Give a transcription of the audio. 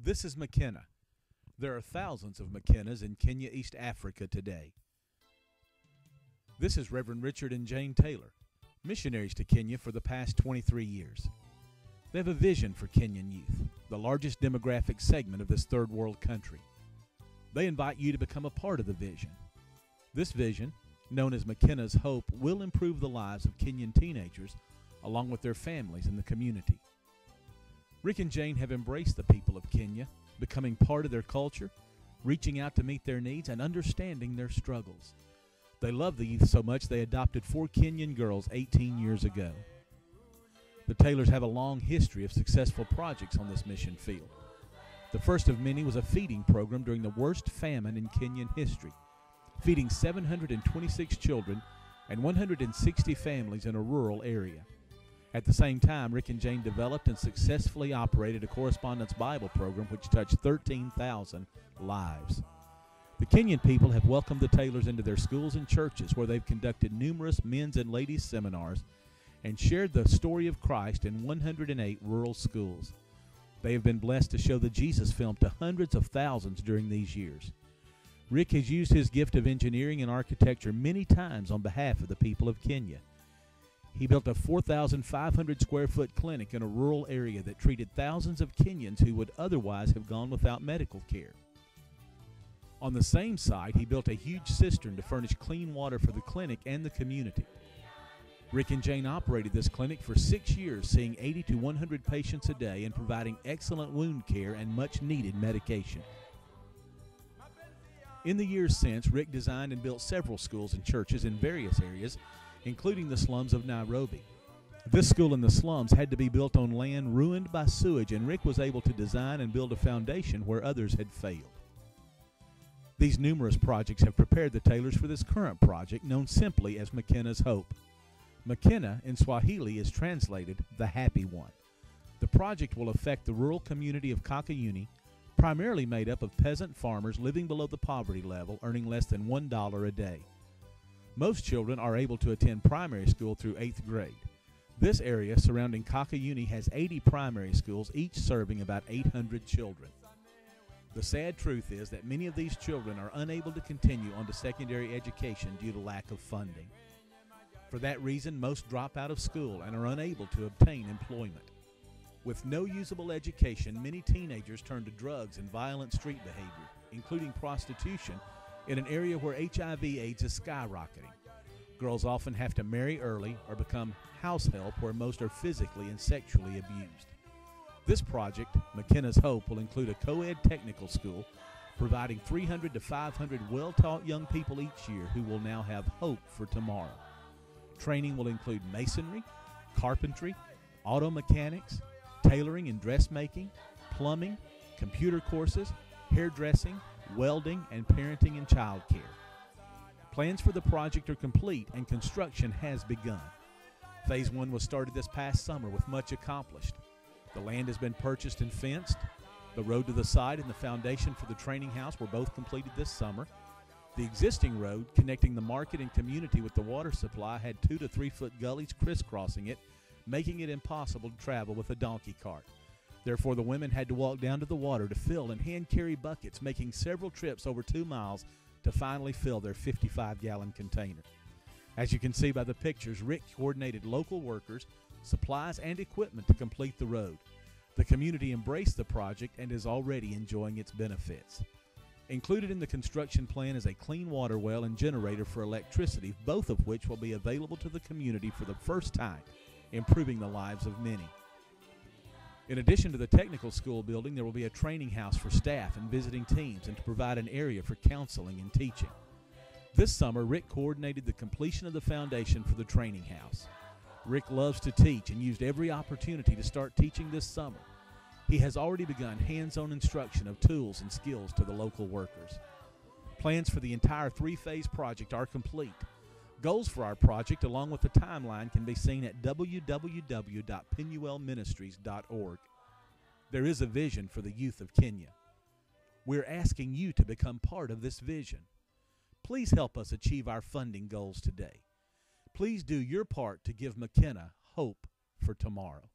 This is Makena. There are thousands of Makenas in Kenya, East Africa today. This is Reverend Richard and Jane Taylor, missionaries to Kenya for the past 23 years. They have a vision for Kenyan youth, the largest demographic segment of this third world country. They invite you to become a part of the vision. This vision, known as Makena's Hope, will improve the lives of Kenyan teenagers along with their families and the community. Rick and Jane have embraced the people of Kenya, becoming part of their culture, reaching out to meet their needs, and understanding their struggles. They love the youth so much they adopted 4 Kenyan girls 18 years ago. The Taylors have a long history of successful projects on this mission field. The first of many was a feeding program during the worst famine in Kenyan history, feeding 726 children and 160 families in a rural area. At the same time, Rick and Jane developed and successfully operated a correspondence Bible program which touched 13,000 lives. The Kenyan people have welcomed the Taylors into their schools and churches, where they've conducted numerous men's and ladies' seminars and shared the story of Christ in 108 rural schools. They have been blessed to show the Jesus film to hundreds of thousands during these years. Rick has used his gift of engineering and architecture many times on behalf of the people of Kenya. He built a 4,500 square foot clinic in a rural area that treated thousands of Kenyans who would otherwise have gone without medical care. On the same site, he built a huge cistern to furnish clean water for the clinic and the community. Rick and Jane operated this clinic for 6 years, seeing 80 to 100 patients a day and providing excellent wound care and much needed medication. In the years since, Rick designed and built several schools and churches in various areas, including the slums of Nairobi. This school in the slums had to be built on land ruined by sewage, and Rick was able to design and build a foundation where others had failed. These numerous projects have prepared the Taylors for this current project, known simply as Makena's Hope. Makena in Swahili is translated the Happy One. The project will affect the rural community of Kakayuni, primarily made up of peasant farmers living below the poverty level, earning less than $1 a day. Most children are able to attend primary school through 8th grade. This area surrounding Kakayuni has 80 primary schools, each serving about 800 children. The sad truth is that many of these children are unable to continue on to secondary education due to lack of funding. For that reason, most drop out of school and are unable to obtain employment. With no usable education, many teenagers turn to drugs and violent street behavior, including prostitution, in an area where HIV/AIDS is skyrocketing. Girls often have to marry early or become house help, where most are physically and sexually abused. This project, Makena's Hope, will include a co-ed technical school, providing 300 to 500 well-taught young people each year who will now have hope for tomorrow. Training will include masonry, carpentry, auto mechanics, tailoring and dressmaking, plumbing, computer courses, hairdressing, welding, and parenting and child care. Plans for the project are complete and construction has begun. Phase 1 was started this past summer with much accomplished. The land has been purchased and fenced. The road to the site and the foundation for the training house were both completed this summer. The existing road connecting the market and community with the water supply had 2 to 3 foot gullies crisscrossing it, making it impossible to travel with a donkey cart. Therefore, the women had to walk down to the water to fill and hand-carry buckets, making several trips over 2 miles to finally fill their 55-gallon container. As you can see by the pictures, Rick coordinated local workers, supplies, and equipment to complete the road. The community embraced the project and is already enjoying its benefits. Included in the construction plan is a clean water well and generator for electricity, both of which will be available to the community for the first time, improving the lives of many. In addition to the technical school building, there will be a training house for staff and visiting teams, and to provide an area for counseling and teaching. This summer, Rick coordinated the completion of the foundation for the training house. Rick loves to teach and used every opportunity to start teaching this summer. He has already begun hands-on instruction of tools and skills to the local workers. Plans for the entire 3-phase project are complete. Goals for our project, along with the timeline, can be seen at www.penuelministries.org. There is a vision for the youth of Kenya. We're asking you to become part of this vision. Please help us achieve our funding goals today. Please do your part to give Makena hope for tomorrow.